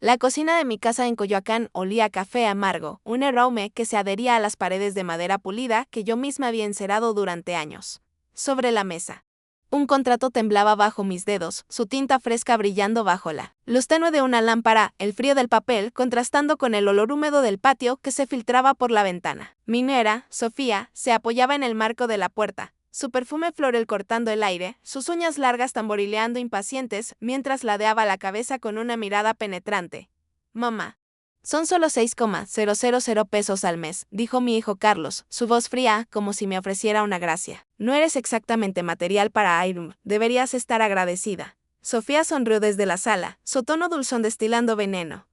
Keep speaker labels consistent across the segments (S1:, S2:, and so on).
S1: La cocina de mi casa en Coyoacán olía a café amargo, un aroma que se adhería a las paredes de madera pulida que yo misma había encerado durante años. Sobre la mesa, un contrato temblaba bajo mis dedos, su tinta fresca brillando bajo la luz tenue de una lámpara, el frío del papel contrastando con el olor húmedo del patio que se filtraba por la ventana. Mi nuera, Sofía, se apoyaba en el marco de la puerta, su perfume florel cortando el aire, sus uñas largas tamborileando impacientes mientras ladeaba la cabeza con una mirada penetrante. Mamá. Son solo 6,000 pesos al mes, dijo mi hijo Carlos, su voz fría, como si me ofreciera una gracia. No eres exactamente material para Iron, deberías estar agradecida. Sofía sonrió desde la sala, su tono dulzón destilando veneno.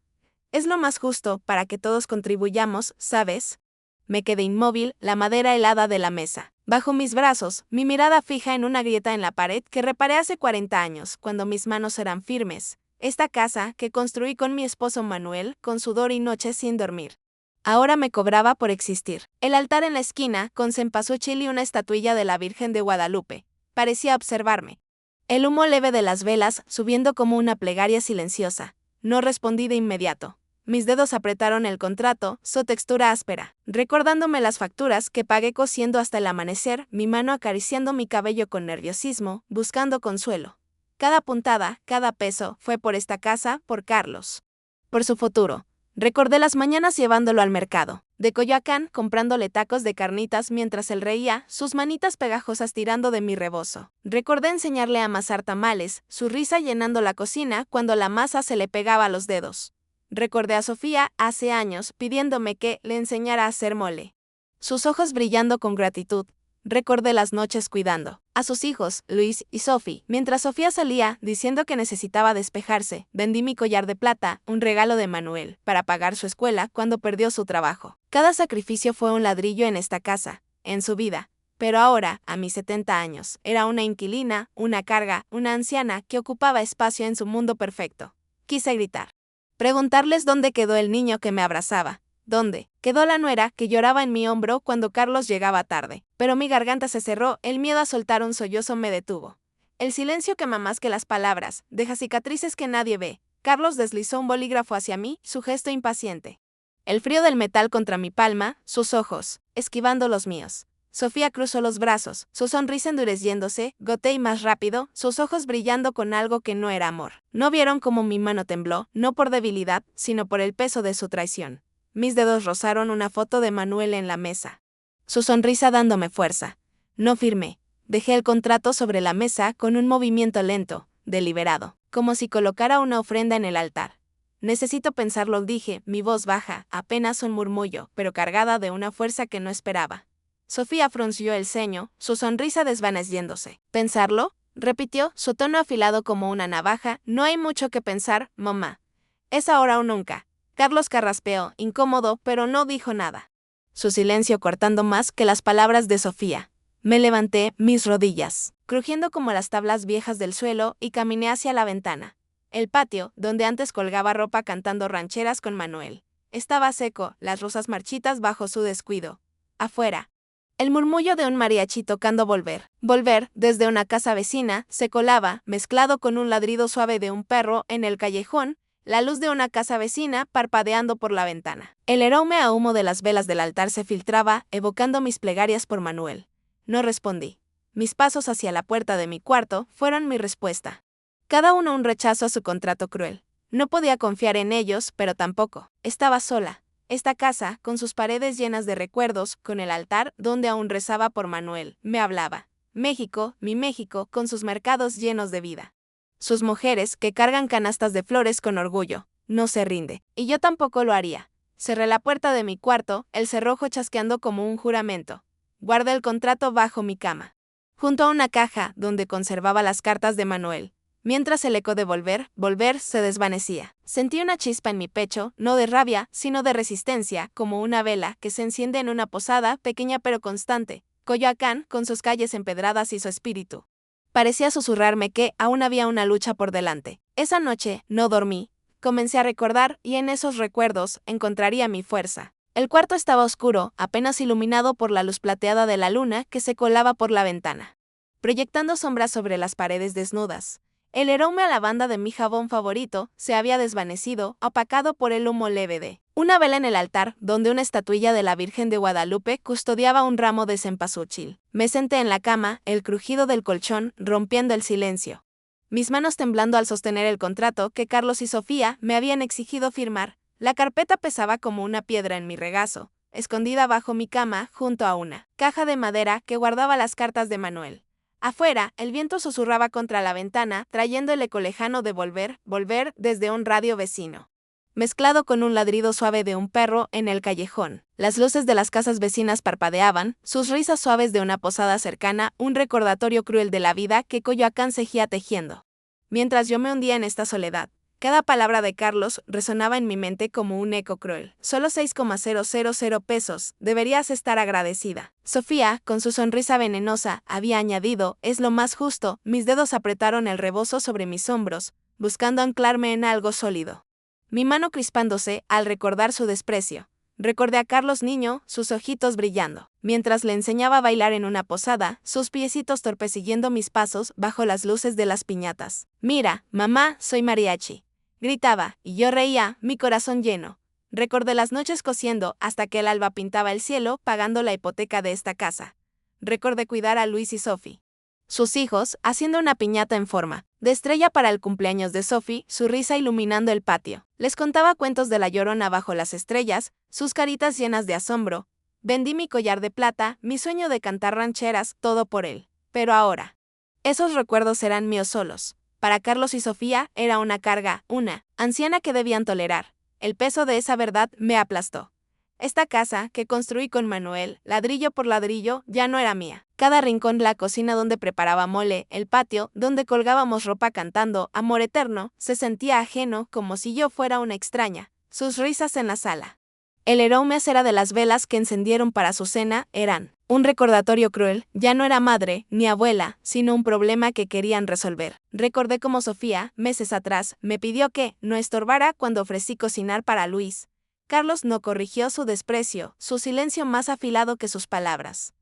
S1: Es lo más justo, para que todos contribuyamos, ¿sabes? Me quedé inmóvil, la madera helada de la mesa. Bajo mis brazos, mi mirada fija en una grieta en la pared que reparé hace 40 años, cuando mis manos eran firmes. Esta casa, que construí con mi esposo Manuel, con sudor y noches sin dormir. Ahora me cobraba por existir. El altar en la esquina, con cempasúchil y una estatuilla de la Virgen de Guadalupe, parecía observarme. El humo leve de las velas, subiendo como una plegaria silenciosa. No respondí de inmediato. Mis dedos apretaron el contrato, su textura áspera, recordándome las facturas que pagué cosiendo hasta el amanecer, mi mano acariciando mi cabello con nerviosismo, buscando consuelo. Cada puntada, cada peso, fue por esta casa, por Carlos. Por su futuro. Recordé las mañanas llevándolo al mercado, de Coyoacán, comprándole tacos de carnitas mientras él reía, sus manitas pegajosas tirando de mi rebozo. Recordé enseñarle a amasar tamales, su risa llenando la cocina cuando la masa se le pegaba a los dedos. Recordé a Sofía, hace años, pidiéndome que le enseñara a hacer mole. Sus ojos brillando con gratitud. Recordé las noches cuidando a sus hijos, Luis y Sophie. Mientras Sofía salía, diciendo que necesitaba despejarse, vendí mi collar de plata, un regalo de Manuel, para pagar su escuela cuando perdió su trabajo. Cada sacrificio fue un ladrillo en esta casa, en su vida. Pero ahora, a mis 70 años, era una inquilina, una carga, una anciana que ocupaba espacio en su mundo perfecto. Quise gritar. Preguntarles dónde quedó el niño que me abrazaba. ¿Dónde quedó la nuera que lloraba en mi hombro cuando Carlos llegaba tarde? Pero mi garganta se cerró, el miedo a soltar un sollozo me detuvo. El silencio quema más que las palabras, deja cicatrices que nadie ve. Carlos deslizó un bolígrafo hacia mí, su gesto impaciente. El frío del metal contra mi palma, sus ojos, esquivando los míos. Sofía cruzó los brazos, su sonrisa endureciéndose, goteé más rápido, sus ojos brillando con algo que no era amor. No vieron cómo mi mano tembló, no por debilidad, sino por el peso de su traición. Mis dedos rozaron una foto de Manuel en la mesa. Su sonrisa dándome fuerza. No firmé. Dejé el contrato sobre la mesa con un movimiento lento, deliberado, como si colocara una ofrenda en el altar. Necesito pensarlo, dije, mi voz baja, apenas un murmullo, pero cargada de una fuerza que no esperaba. Sofía frunció el ceño, su sonrisa desvaneciéndose. ¿Pensarlo?, repitió, su tono afilado como una navaja. No hay mucho que pensar, mamá. Es ahora o nunca. Carlos carraspeó, incómodo, pero no dijo nada. Su silencio cortando más que las palabras de Sofía. Me levanté, mis rodillas, crujiendo como las tablas viejas del suelo, y caminé hacia la ventana. El patio, donde antes colgaba ropa cantando rancheras con Manuel, estaba seco, las rosas marchitas bajo su descuido. Afuera, el murmullo de un mariachi tocando Volver. Volver, desde una casa vecina, se colaba, mezclado con un ladrido suave de un perro en el callejón, la luz de una casa vecina parpadeando por la ventana. El aroma a humo de las velas del altar se filtraba, evocando mis plegarias por Manuel. No respondí. Mis pasos hacia la puerta de mi cuarto fueron mi respuesta. Cada uno un rechazo a su contrato cruel. No podía confiar en ellos, pero tampoco. Estaba sola. Esta casa, con sus paredes llenas de recuerdos, con el altar donde aún rezaba por Manuel, me hablaba. México, mi México, con sus mercados llenos de vida. Sus mujeres que cargan canastas de flores con orgullo. No se rinde. Y yo tampoco lo haría. Cerré la puerta de mi cuarto, el cerrojo chasqueando como un juramento. Guardé el contrato bajo mi cama, junto a una caja donde conservaba las cartas de Manuel. Mientras el eco de Volver se desvanecía. Sentí una chispa en mi pecho, no de rabia, sino de resistencia, como una vela que se enciende en una posada, pequeña pero constante. Coyoacán, con sus calles empedradas y su espíritu. Parecía susurrarme que aún había una lucha por delante. Esa noche no dormí. Comencé a recordar, y en esos recuerdos encontraría mi fuerza. El cuarto estaba oscuro, apenas iluminado por la luz plateada de la luna que se colaba por la ventana, proyectando sombras sobre las paredes desnudas. El aroma a lavanda de mi jabón favorito se había desvanecido, opacado por el humo leve de una vela en el altar, donde una estatuilla de la Virgen de Guadalupe custodiaba un ramo de cempasúchil. Me senté en la cama, el crujido del colchón rompiendo el silencio. Mis manos temblando al sostener el contrato que Carlos y Sofía me habían exigido firmar. La carpeta pesaba como una piedra en mi regazo, escondida bajo mi cama junto a una caja de madera que guardaba las cartas de Manuel. Afuera, el viento susurraba contra la ventana, trayendo el eco lejano de volver desde un radio vecino, mezclado con un ladrido suave de un perro en el callejón. Las luces de las casas vecinas parpadeaban, sus risas suaves de una posada cercana, un recordatorio cruel de la vida que Coyoacán seguía tejiendo. Mientras yo me hundía en esta soledad, cada palabra de Carlos resonaba en mi mente como un eco cruel. Solo 6,000 pesos, deberías estar agradecida. Sofía, con su sonrisa venenosa, había añadido, es lo más justo. Mis dedos apretaron el rebozo sobre mis hombros, buscando anclarme en algo sólido. Mi mano crispándose al recordar su desprecio. Recordé a Carlos niño, sus ojitos brillando, mientras le enseñaba a bailar en una posada, sus piecitos torpes siguiendo mis pasos bajo las luces de las piñatas. Mira, mamá, soy mariachi. Gritaba, y yo reía, mi corazón lleno. Recordé las noches cosiendo hasta que el alba pintaba el cielo, pagando la hipoteca de esta casa. Recordé cuidar a Luis y Sophie, sus hijos, haciendo una piñata en forma de estrella para el cumpleaños de Sophie, su risa iluminando el patio. Les contaba cuentos de la Llorona bajo las estrellas, sus caritas llenas de asombro. Vendí mi collar de plata, mi sueño de cantar rancheras, todo por él. Pero ahora, esos recuerdos eran míos solos. Para Carlos y Sofía era una carga, una anciana que debían tolerar. El peso de esa verdad me aplastó. Esta casa, que construí con Manuel, ladrillo por ladrillo, ya no era mía. Cada rincón, la cocina donde preparaba mole, el patio, donde colgábamos ropa cantando Amor Eterno, se sentía ajeno, como si yo fuera una extraña. Sus risas en la sala. El aroma era de las velas que encendieron para su cena, eran un recordatorio cruel. Ya no era madre, ni abuela, sino un problema que querían resolver. Recordé cómo Sofía, meses atrás, me pidió que no estorbara cuando ofrecí cocinar para Luis. Carlos no corrigió su desprecio, su silencio más afilado que sus palabras.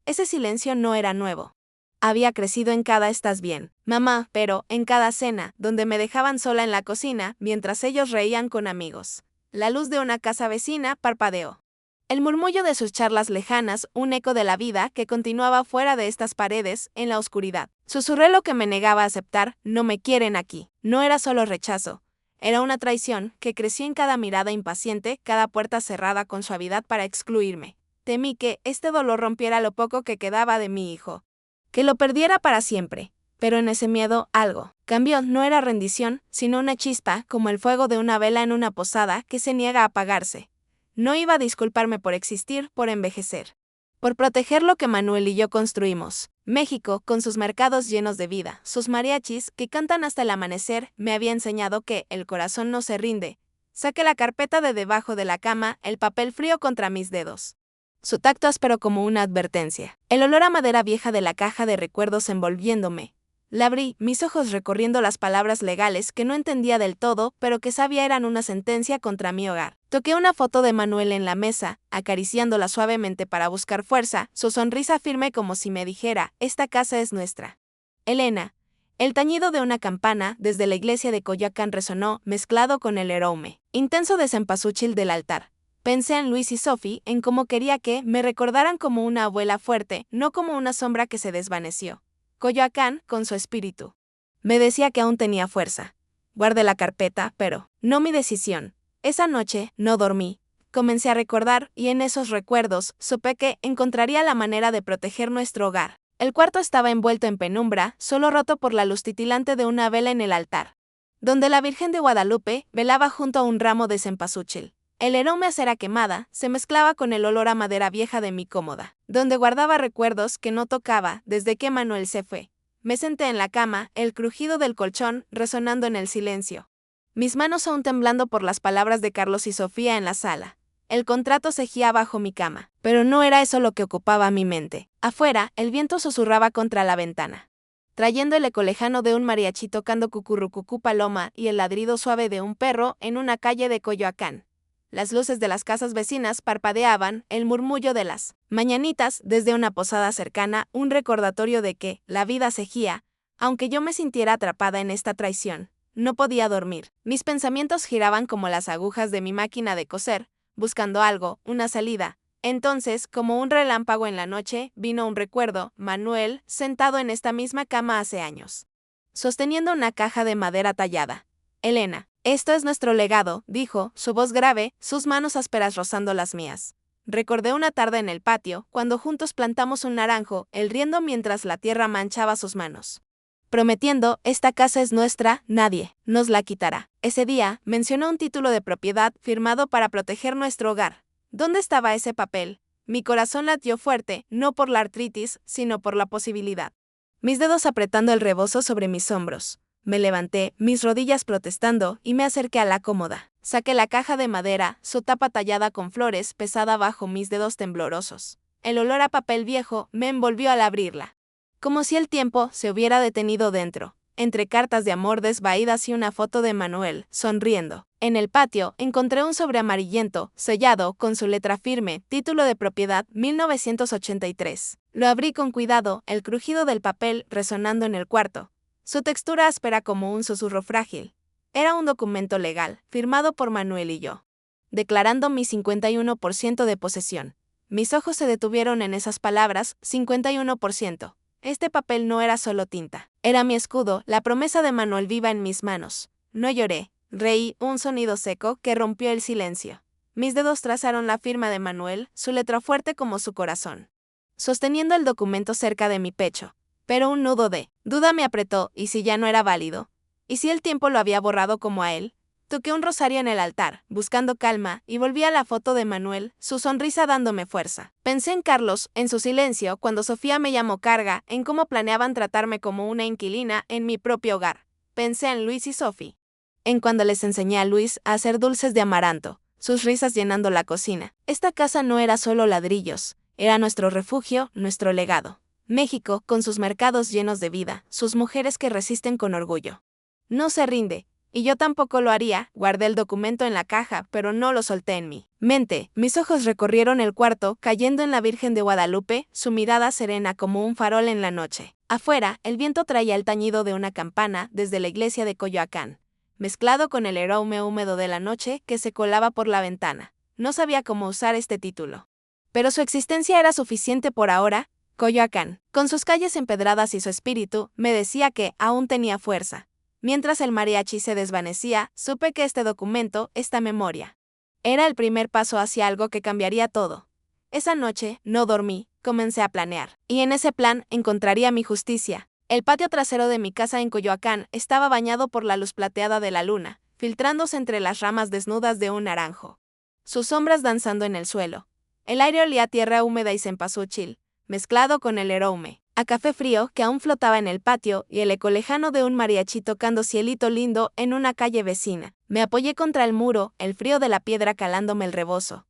S1: Ese silencio no era nuevo. Había crecido en cada "estás bien, mamá", pero en cada cena, donde me dejaban sola en la cocina, mientras ellos reían con amigos. La luz de una casa vecina parpadeó. El murmullo de sus charlas lejanas, un eco de la vida que continuaba fuera de estas paredes, en la oscuridad. Susurré lo que me negaba a aceptar, no me quieren aquí. No era solo rechazo. Era una traición que creció en cada mirada impaciente, cada puerta cerrada con suavidad para excluirme. Temí que este dolor rompiera lo poco que quedaba de mi hijo, que lo perdiera para siempre. Pero en ese miedo algo cambió. No era rendición, sino una chispa, como el fuego de una vela en una posada que se niega a apagarse. No iba a disculparme por existir, por envejecer, por proteger lo que Manuel y yo construimos. México, con sus mercados llenos de vida, sus mariachis que cantan hasta el amanecer, me había enseñado que el corazón no se rinde. Saqué la carpeta de debajo de la cama, el papel frío contra mis dedos. Su tacto áspero como una advertencia. El olor a madera vieja de la caja de recuerdos envolviéndome. La abrí, mis ojos recorriendo las palabras legales que no entendía del todo, pero que sabía eran una sentencia contra mi hogar. Toqué una foto de Manuel en la mesa, acariciándola suavemente para buscar fuerza, su sonrisa firme como si me dijera, esta casa es nuestra. Elena. El tañido de una campana desde la iglesia de Coyoacán resonó, mezclado con el aroma intenso de cempasúchil del altar. Pensé en Luis y Sophie, en cómo quería que me recordaran como una abuela fuerte, no como una sombra que se desvaneció. Coyoacán, con su espíritu, me decía que aún tenía fuerza. Guardé la carpeta, pero no mi decisión. Esa noche no dormí. Comencé a recordar, y en esos recuerdos supe que encontraría la manera de proteger nuestro hogar. El cuarto estaba envuelto en penumbra, solo roto por la luz titilante de una vela en el altar, donde la Virgen de Guadalupe velaba junto a un ramo de cempasúchil. El aroma a cera quemada se mezclaba con el olor a madera vieja de mi cómoda, donde guardaba recuerdos que no tocaba desde que Manuel se fue. Me senté en la cama, el crujido del colchón resonando en el silencio. Mis manos aún temblando por las palabras de Carlos y Sofía en la sala. El contrato cejía bajo mi cama, pero no era eso lo que ocupaba mi mente. Afuera, el viento susurraba contra la ventana, trayendo el eco lejano de un mariachi tocando cucurrucucú paloma y el ladrido suave de un perro en una calle de Coyoacán. Las luces de las casas vecinas parpadeaban, el murmullo de las mañanitas desde una posada cercana, un recordatorio de que la vida seguía, Aunque yo me sintiera atrapada en esta traición, no podía dormir. Mis pensamientos giraban como las agujas de mi máquina de coser, buscando algo, una salida. Entonces, como un relámpago en la noche, vino un recuerdo: Manuel, sentado en esta misma cama hace años, sosteniendo una caja de madera tallada. Elena, esto es nuestro legado, dijo, su voz grave, sus manos ásperas rozando las mías. Recordé una tarde en el patio, cuando juntos plantamos un naranjo, él riendo mientras la tierra manchaba sus manos, prometiendo: esta casa es nuestra, nadie nos la quitará. Ese día, mencionó un título de propiedad firmado para proteger nuestro hogar. ¿Dónde estaba ese papel? Mi corazón latió fuerte, no por la artritis, sino por la posibilidad. Mis dedos apretando el rebozo sobre mis hombros. Me levanté, mis rodillas protestando, y me acerqué a la cómoda. Saqué la caja de madera, su tapa tallada con flores, pesada bajo mis dedos temblorosos. El olor a papel viejo me envolvió al abrirla. Como si el tiempo se hubiera detenido dentro, entre cartas de amor desvaídas y una foto de Manuel, sonriendo. En el patio, encontré un sobre amarillento, sellado, con su letra firme, título de propiedad, 1983. Lo abrí con cuidado, el crujido del papel resonando en el cuarto. Su textura áspera como un susurro frágil. Era un documento legal, firmado por Manuel y yo, declarando mi 51% de posesión. Mis ojos se detuvieron en esas palabras, 51%. Este papel no era solo tinta. Era mi escudo, la promesa de Manuel viva en mis manos. No lloré, reí, un sonido seco que rompió el silencio. Mis dedos trazaron la firma de Manuel, su letra fuerte como su corazón, sosteniendo el documento cerca de mi pecho. Pero un nudo de duda me apretó: ¿y si ya no era válido? ¿Y si el tiempo lo había borrado como a él? Toqué un rosario en el altar, buscando calma, y volví a la foto de Manuel, su sonrisa dándome fuerza. Pensé en Carlos, en su silencio, cuando Sofía me llamó carga, en cómo planeaban tratarme como una inquilina en mi propio hogar. Pensé en Luis y Sophie, en cuando les enseñé a Luis a hacer dulces de amaranto, sus risas llenando la cocina. Esta casa no era solo ladrillos, era nuestro refugio, nuestro legado. México, con sus mercados llenos de vida, sus mujeres que resisten con orgullo. No se rinde. Y yo tampoco lo haría. Guardé el documento en la caja, pero no lo solté en mi mente. Mis ojos recorrieron el cuarto, cayendo en la Virgen de Guadalupe, su mirada serena como un farol en la noche. Afuera, el viento traía el tañido de una campana desde la iglesia de Coyoacán, mezclado con el aroma húmedo de la noche que se colaba por la ventana. No sabía cómo usar este título, pero su existencia era suficiente por ahora. Coyoacán, con sus calles empedradas y su espíritu, me decía que aún tenía fuerza. Mientras el mariachi se desvanecía, supe que este documento, esta memoria, era el primer paso hacia algo que cambiaría todo. Esa noche, no dormí, comencé a planear. Y en ese plan, encontraría mi justicia. El patio trasero de mi casa en Coyoacán estaba bañado por la luz plateada de la luna, filtrándose entre las ramas desnudas de un naranjo, sus sombras danzando en el suelo. El aire olía a tierra húmeda y cempasúchil, mezclado con el aroma a café frío que aún flotaba en el patio y el eco lejano de un mariachi tocando Cielito Lindo en una calle vecina. Me apoyé contra el muro, el frío de la piedra calándome el rebozo,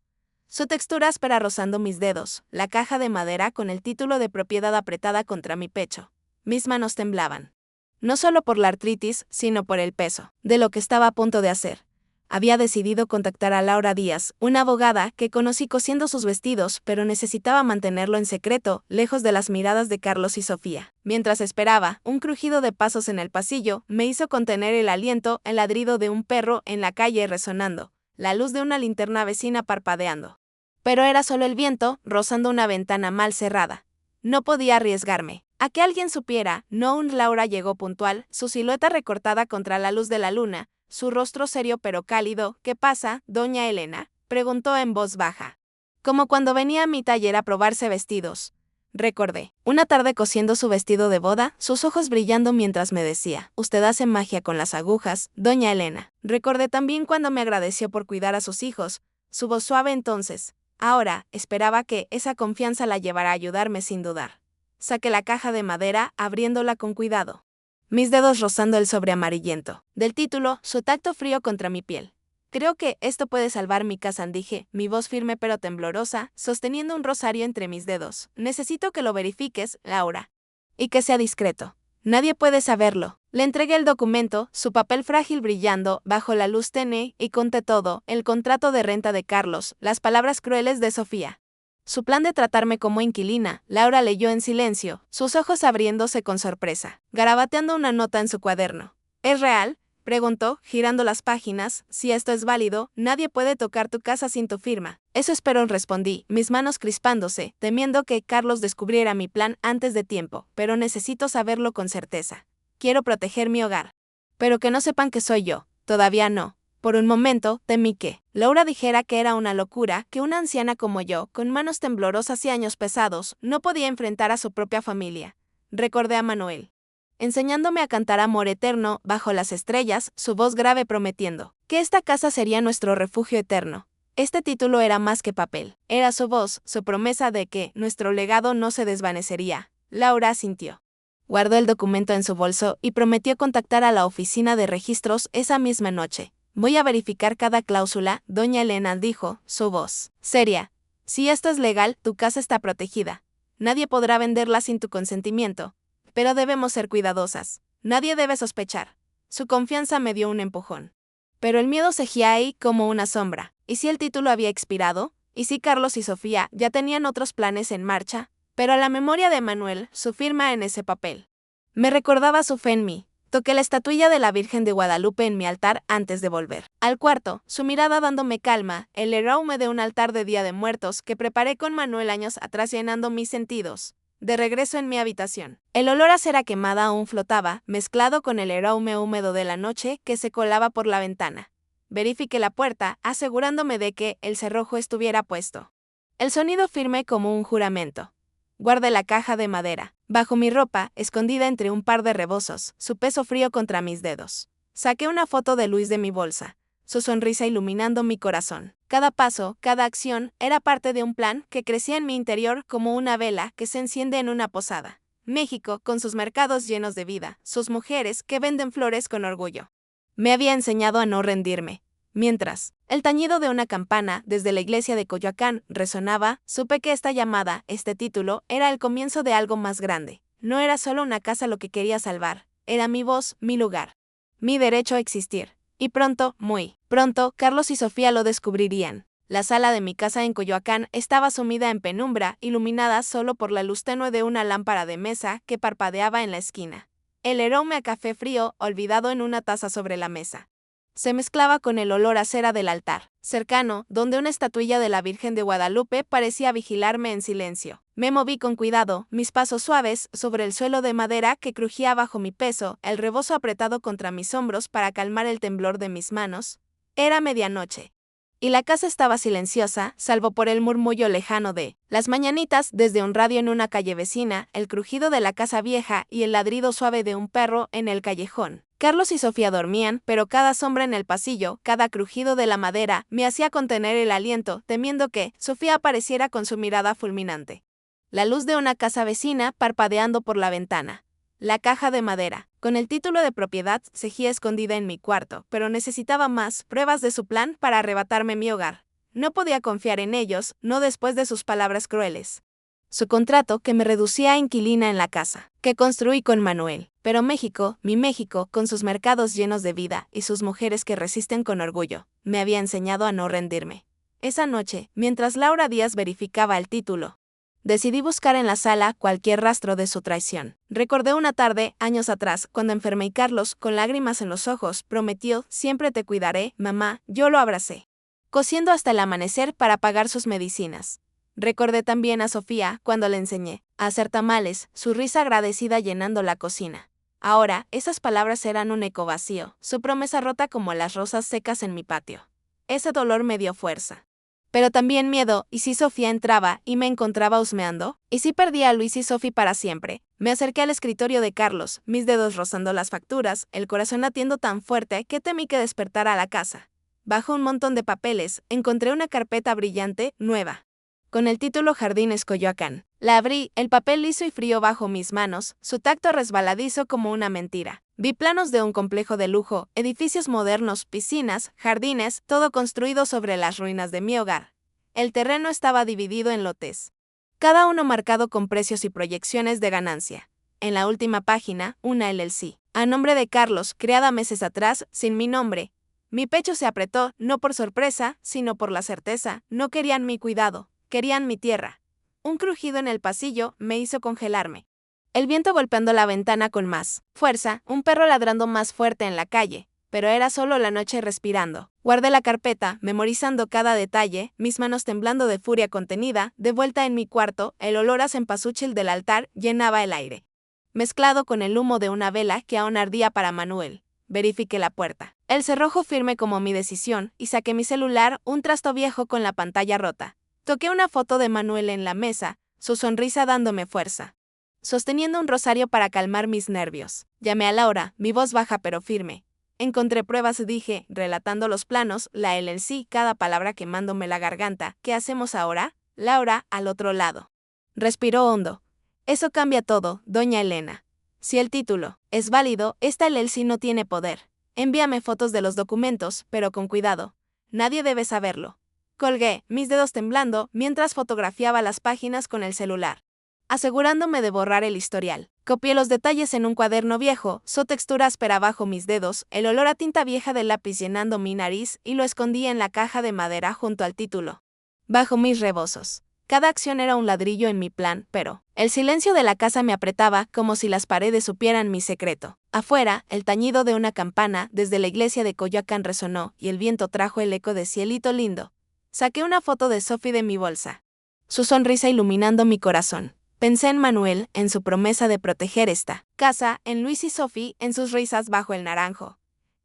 S1: su textura áspera rozando mis dedos, la caja de madera con el título de propiedad apretada contra mi pecho. Mis manos temblaban, no solo por la artritis, sino por el peso de lo que estaba a punto de hacer. Había decidido contactar a Laura Díaz, una abogada que conocí cosiendo sus vestidos, pero necesitaba mantenerlo en secreto, lejos de las miradas de Carlos y Sofía. Mientras esperaba, un crujido de pasos en el pasillo me hizo contener el aliento, el ladrido de un perro en la calle resonando, la luz de una linterna vecina parpadeando. Pero era solo el viento, rozando una ventana mal cerrada. No podía arriesgarme a que alguien supiera. No, un Laura llegó puntual, su silueta recortada contra la luz de la luna, su rostro serio pero cálido. ¿Qué pasa, doña Elena?, preguntó en voz baja, como cuando venía a mi taller a probarse vestidos. Recordé una tarde cosiendo su vestido de boda, sus ojos brillando mientras me decía: usted hace magia con las agujas, doña Elena. Recordé también cuando me agradeció por cuidar a sus hijos, su voz suave entonces. Ahora, esperaba que esa confianza la llevara a ayudarme sin dudar. Saqué la caja de madera, abriéndola con cuidado, mis dedos rozando el sobre amarillento del título, su tacto frío contra mi piel. Creo que esto puede salvar mi casa, dije, mi voz firme pero temblorosa, sosteniendo un rosario entre mis dedos. Necesito que lo verifiques, Laura. Y que sea discreto. Nadie puede saberlo. Le entregué el documento, su papel frágil brillando bajo la luz tenue, y conté todo: el contrato de renta de Carlos, las palabras crueles de Sofía, Su plan de tratarme como inquilina, Laura leyó en silencio, sus ojos abriéndose con sorpresa, garabateando una nota en su cuaderno. ¿Es real?, preguntó, girando las páginas. Si esto es válido, nadie puede tocar tu casa sin tu firma. Eso espero, respondí, mis manos crispándose, temiendo que Carlos descubriera mi plan antes de tiempo, pero necesito saberlo con certeza. Quiero proteger mi hogar. Pero que no sepan que soy yo, todavía no. Por un momento, temí que Laura dijera que era una locura, que una anciana como yo, con manos temblorosas y años pesados, no podía enfrentar a su propia familia. Recordé a Manuel, enseñándome a cantar amor eterno bajo las estrellas, su voz grave prometiendo que esta casa sería nuestro refugio eterno. Este título era más que papel, era su voz, su promesa de que nuestro legado no se desvanecería. Laura asintió. Guardó el documento en su bolso y prometió contactar a la oficina de registros esa misma noche. Voy a verificar cada cláusula, doña Elena dijo, su voz seria. Si esto es legal, tu casa está protegida. Nadie podrá venderla sin tu consentimiento. Pero debemos ser cuidadosas. Nadie debe sospechar. Su confianza me dio un empujón. Pero el miedo seguía ahí como una sombra. ¿Y si el título había expirado? ¿Y si Carlos y Sofía ya tenían otros planes en marcha? Pero a la memoria de Manuel, su firma en ese papel me recordaba su fe en mí. Toqué la estatuilla de la Virgen de Guadalupe en mi altar antes de volver al cuarto, su mirada dándome calma, el aroma de un altar de Día de Muertos que preparé con Manuel años atrás llenando mis sentidos. De regreso en mi habitación, el olor a cera quemada aún flotaba, mezclado con el aroma húmedo de la noche que se colaba por la ventana. Verifiqué la puerta, asegurándome de que el cerrojo estuviera puesto. El sonido firme como un juramento. Guardé la caja de madera bajo mi ropa, escondida entre un par de rebozos, su peso frío contra mis dedos. Saqué una foto de Luis de mi bolsa, su sonrisa iluminando mi corazón. Cada paso, cada acción, era parte de un plan que crecía en mi interior como una vela que se enciende en una posada. México, con sus mercados llenos de vida, sus mujeres que venden flores con orgullo. Me había enseñado a no rendirme. Mientras el tañido de una campana desde la iglesia de Coyoacán resonaba, supe que esta llamada, este título, era el comienzo de algo más grande. No era solo una casa lo que quería salvar, era mi voz, mi lugar, mi derecho a existir. Y pronto, muy pronto, Carlos y Sofía lo descubrirían. La sala de mi casa en Coyoacán estaba sumida en penumbra, iluminada solo por la luz tenue de una lámpara de mesa que parpadeaba en la esquina. El aroma a café frío, olvidado en una taza sobre la mesa, se mezclaba con el olor a cera del altar, cercano, donde una estatuilla de la Virgen de Guadalupe parecía vigilarme en silencio. Me moví con cuidado, mis pasos suaves, sobre el suelo de madera que crujía bajo mi peso, el rebozo apretado contra mis hombros para calmar el temblor de mis manos. Era medianoche. Y la casa estaba silenciosa, salvo por el murmullo lejano de las mañanitas desde un radio en una calle vecina, el crujido de la casa vieja y el ladrido suave de un perro en el callejón. Carlos y Sofía dormían, pero cada sombra en el pasillo, cada crujido de la madera, me hacía contener el aliento, temiendo que Sofía apareciera con su mirada fulminante. La luz de una casa vecina parpadeando por la ventana. La caja de madera, con el título de propiedad, seguía escondida en mi cuarto, pero necesitaba más pruebas de su plan para arrebatarme mi hogar. No podía confiar en ellos, no después de sus palabras crueles. Su contrato que me reducía a inquilina en la casa, que construí con Manuel. Pero México, mi México, con sus mercados llenos de vida y sus mujeres que resisten con orgullo, me había enseñado a no rendirme. Esa noche, mientras Laura Díaz verificaba el título, decidí buscar en la sala cualquier rastro de su traición. Recordé una tarde, años atrás, cuando enfermé y Carlos, con lágrimas en los ojos, prometió, siempre te cuidaré, mamá, yo lo abracé, cosiendo hasta el amanecer para pagar sus medicinas. Recordé también a Sofía cuando le enseñé a hacer tamales, su risa agradecida llenando la cocina. Ahora, esas palabras eran un eco vacío, su promesa rota como las rosas secas en mi patio. Ese dolor me dio fuerza. Pero también miedo, ¿y si Sofía entraba y me encontraba husmeando? ¿Y si perdía a Luis y Sofi para siempre? Me acerqué al escritorio de Carlos, mis dedos rozando las facturas, el corazón latiendo tan fuerte que temí que despertara a la casa. Bajo un montón de papeles, encontré una carpeta brillante, nueva, con el título Jardines Coyoacán. La abrí, el papel liso y frío bajo mis manos, su tacto resbaladizo como una mentira. Vi planos de un complejo de lujo, edificios modernos, piscinas, jardines, todo construido sobre las ruinas de mi hogar. El terreno estaba dividido en lotes, cada uno marcado con precios y proyecciones de ganancia. En la última página, una LLC, a nombre de Carlos, creada meses atrás, sin mi nombre. Mi pecho se apretó, no por sorpresa, sino por la certeza, no querían mi cuidado. Querían mi tierra. Un crujido en el pasillo me hizo congelarme. El viento golpeando la ventana con más fuerza, un perro ladrando más fuerte en la calle, pero era solo la noche respirando. Guardé la carpeta, memorizando cada detalle, mis manos temblando de furia contenida, de vuelta en mi cuarto, el olor a cempasúchil del altar llenaba el aire. Mezclado con el humo de una vela que aún ardía para Manuel. Verifiqué la puerta. El cerrojo firme como mi decisión, y saqué mi celular, un trasto viejo con la pantalla rota. Toqué una foto de Manuel en la mesa, su sonrisa dándome fuerza. Sosteniendo un rosario para calmar mis nervios. Llamé a Laura, mi voz baja pero firme. Encontré pruebas, dije, relatando los planos, la LLC, cada palabra quemándome la garganta. ¿Qué hacemos ahora? Laura, al otro lado. Respiró hondo. Eso cambia todo, doña Elena. Si el título es válido, esta LLC no tiene poder. Envíame fotos de los documentos, pero con cuidado. Nadie debe saberlo. Colgué, mis dedos temblando, mientras fotografiaba las páginas con el celular, asegurándome de borrar el historial. Copié los detalles en un cuaderno viejo, su textura áspera bajo mis dedos, el olor a tinta vieja del lápiz llenando mi nariz, y lo escondí en la caja de madera junto al título. Bajo mis rebozos. Cada acción era un ladrillo en mi plan, pero el silencio de la casa me apretaba como si las paredes supieran mi secreto. Afuera, el tañido de una campana desde la iglesia de Coyoacán resonó y el viento trajo el eco de cielito lindo. Saqué una foto de Sophie de mi bolsa. Su sonrisa iluminando mi corazón. Pensé en Manuel, en su promesa de proteger esta casa, en Luis y Sophie, en sus risas bajo el naranjo.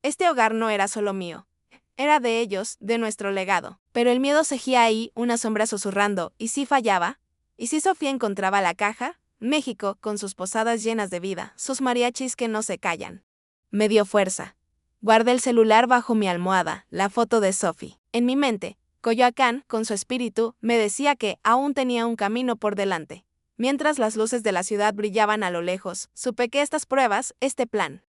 S1: Este hogar no era solo mío. Era de ellos, de nuestro legado. Pero el miedo cejía ahí, una sombra susurrando, ¿y si fallaba? ¿Y si Sofía encontraba la caja? México, con sus posadas llenas de vida, sus mariachis que no se callan. Me dio fuerza. Guardé el celular bajo mi almohada, la foto de Sophie. En mi mente, Coyoacán, con su espíritu, me decía que aún tenía un camino por delante. Mientras las luces de la ciudad brillaban a lo lejos, supe que estas pruebas, este plan,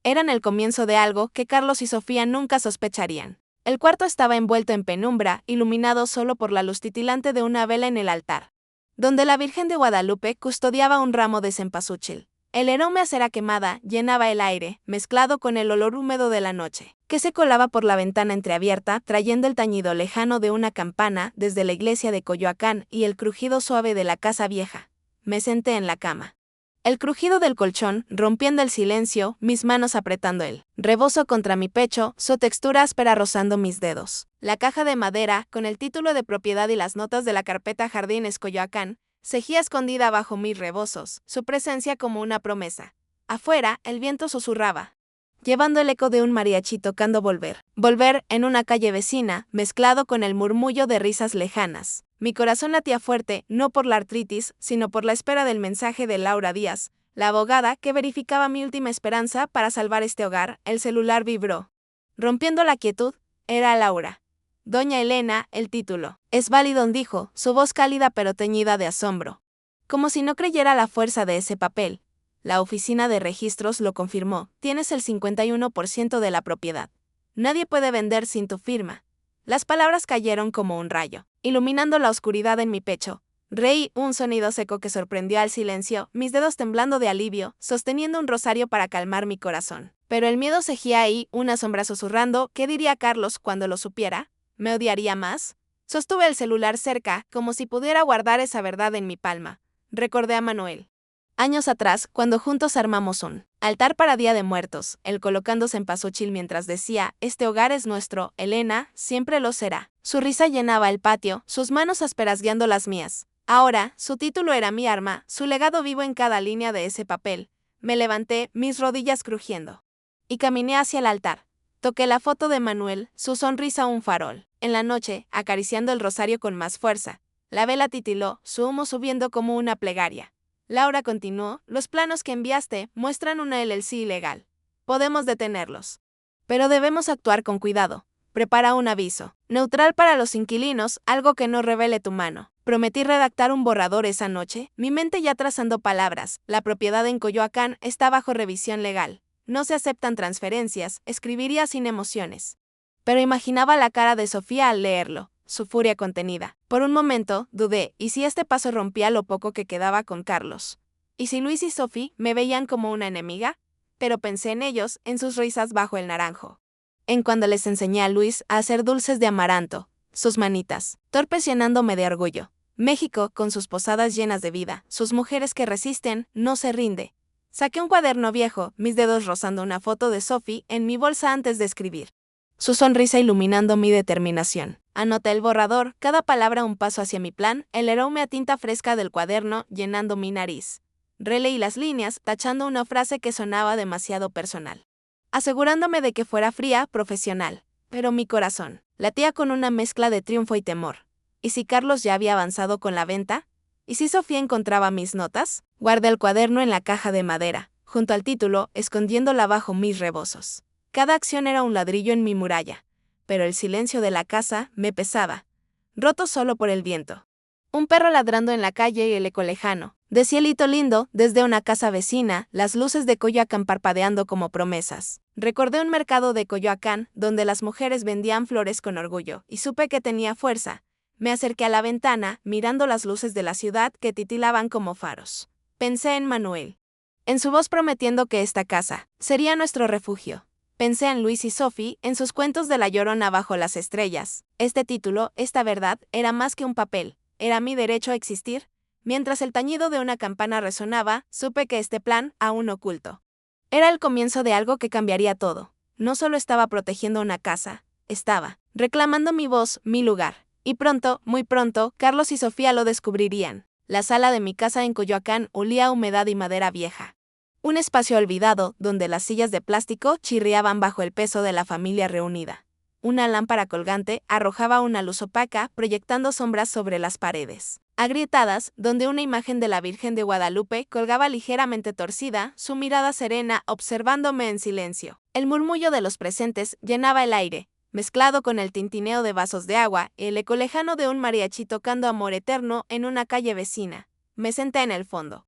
S1: eran el comienzo de algo que Carlos y Sofía nunca sospecharían. El cuarto estaba envuelto en penumbra, iluminado solo por la luz titilante de una vela en el altar, donde la Virgen de Guadalupe custodiaba un ramo de cempasúchil. El aroma a cera quemada llenaba el aire, mezclado con el olor húmedo de la noche, que se colaba por la ventana entreabierta, trayendo el tañido lejano de una campana desde la iglesia de Coyoacán y el crujido suave de la casa vieja. Me senté en la cama. El crujido del colchón, rompiendo el silencio, mis manos apretando el rebozo contra mi pecho, su textura áspera rozando mis dedos. La caja de madera, con el título de propiedad y las notas de la carpeta Jardines Coyoacán, cejía escondida bajo mis rebozos, su presencia como una promesa. Afuera, el viento susurraba, llevando el eco de un mariachi tocando Volver. Volver en una calle vecina, mezclado con el murmullo de risas lejanas. Mi corazón latía fuerte, no por la artritis, sino por la espera del mensaje de Laura Díaz, la abogada que verificaba mi última esperanza para salvar este hogar. El celular vibró. Rompiendo la quietud, era Laura. Doña Elena, el título. Es válido, dijo, su voz cálida pero teñida de asombro. Como si no creyera la fuerza de ese papel. La oficina de registros lo confirmó, tienes el 51% de la propiedad. Nadie puede vender sin tu firma. Las palabras cayeron como un rayo, iluminando la oscuridad en mi pecho. Reí un sonido seco que sorprendió al silencio, mis dedos temblando de alivio, sosteniendo un rosario para calmar mi corazón. Pero el miedo cejía ahí, una sombra susurrando, ¿qué diría Carlos cuando lo supiera? ¿Me odiaría más? Sostuve el celular cerca, como si pudiera guardar esa verdad en mi palma. Recordé a Manuel. Años atrás, cuando juntos armamos un altar para Día de Muertos, él colocándose en cempasúchil mientras decía, este hogar es nuestro, Elena, siempre lo será. Su risa llenaba el patio, sus manos ásperas guiando las mías. Ahora, su título era mi arma, su legado vivo en cada línea de ese papel. Me levanté, mis rodillas crujiendo, y caminé hacia el altar. Toqué la foto de Manuel, su sonrisa un farol. En la noche, acariciando el rosario con más fuerza. La vela titiló, su humo subiendo como una plegaria. Laura continuó, los planos que enviaste muestran una LLC ilegal. Podemos detenerlos. Pero debemos actuar con cuidado. Prepara un aviso neutral para los inquilinos, algo que no revele tu mano. Prometí redactar un borrador esa noche, mi mente ya trazando palabras. La propiedad en Coyoacán está bajo revisión legal. No se aceptan transferencias, escribiría sin emociones. Pero imaginaba la cara de Sofía al leerlo. Su furia contenida. Por un momento, dudé, ¿y si este paso rompía lo poco que quedaba con Carlos? ¿Y si Luis y Sophie me veían como una enemiga? Pero pensé en ellos, en sus risas bajo el naranjo. En cuando les enseñé a Luis a hacer dulces de amaranto, sus manitas, torpes llenándome de orgullo. México, con sus posadas llenas de vida, sus mujeres que resisten, no se rinde. Saqué un cuaderno viejo, mis dedos rozando una foto de Sophie en mi bolsa antes de escribir. Su sonrisa iluminando mi determinación. Anoté el borrador, cada palabra un paso hacia mi plan, el aroma a tinta fresca del cuaderno llenando mi nariz. Releí las líneas, tachando una frase que sonaba demasiado personal. Asegurándome de que fuera fría, profesional. Pero mi corazón latía con una mezcla de triunfo y temor. ¿Y si Carlos ya había avanzado con la venta? ¿Y si Sofía encontraba mis notas? Guardé el cuaderno en la caja de madera, junto al título, escondiéndola bajo mis rebozos. Cada acción era un ladrillo en mi muralla, pero el silencio de la casa me pesaba, roto solo por el viento. Un perro ladrando en la calle y el eco lejano, de cielito lindo, desde una casa vecina, las luces de Coyoacán parpadeando como promesas. Recordé un mercado de Coyoacán, donde las mujeres vendían flores con orgullo, y supe que tenía fuerza. Me acerqué a la ventana, mirando las luces de la ciudad que titilaban como faros. Pensé en Manuel. En su voz prometiendo que esta casa sería nuestro refugio. Pensé en Luis y Sophie, en sus cuentos de La Llorona bajo las estrellas. Este título, esta verdad, era más que un papel. Era mi derecho a existir. Mientras el tañido de una campana resonaba, supe que este plan, aún oculto, era el comienzo de algo que cambiaría todo. No solo estaba protegiendo una casa, estaba reclamando mi voz, mi lugar. Y pronto, muy pronto, Carlos y Sofía lo descubrirían. La sala de mi casa en Coyoacán olía a humedad y madera vieja. Un espacio olvidado, donde las sillas de plástico chirriaban bajo el peso de la familia reunida. Una lámpara colgante arrojaba una luz opaca, proyectando sombras sobre las paredes agrietadas, donde una imagen de la Virgen de Guadalupe colgaba ligeramente torcida, su mirada serena observándome en silencio. El murmullo de los presentes llenaba el aire, mezclado con el tintineo de vasos de agua y el eco lejano de un mariachi tocando Amor Eterno en una calle vecina. Me senté en el fondo.